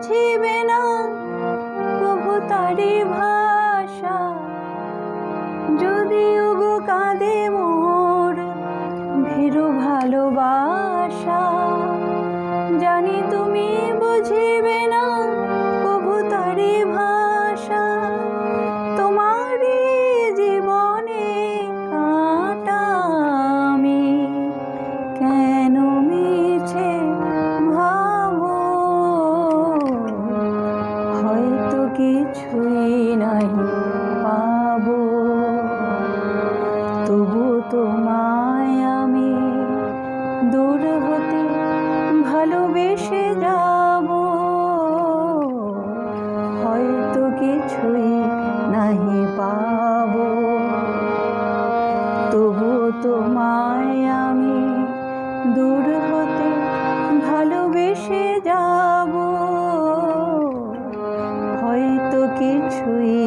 বুঝিবে না কভু তারি ভাষা। যদিও গো কাঁদে মোর ভীরু ভালোবাসা, জানি তুমি বুঝিবে না কভু তারি ভাষা। তোমারই জীবনে কাঁটা আমি, কেন মিছে ভাবো? হয়তো কিছুই নাহি পাবো, তবু তোমায় আমি দূর হতে ভালোবেসে যাব। হয়তো কিছুই নাহি পাবো, তবু তোমায় আমি দূর হতে ভালোবেসে যাব। হয়তো কিছুই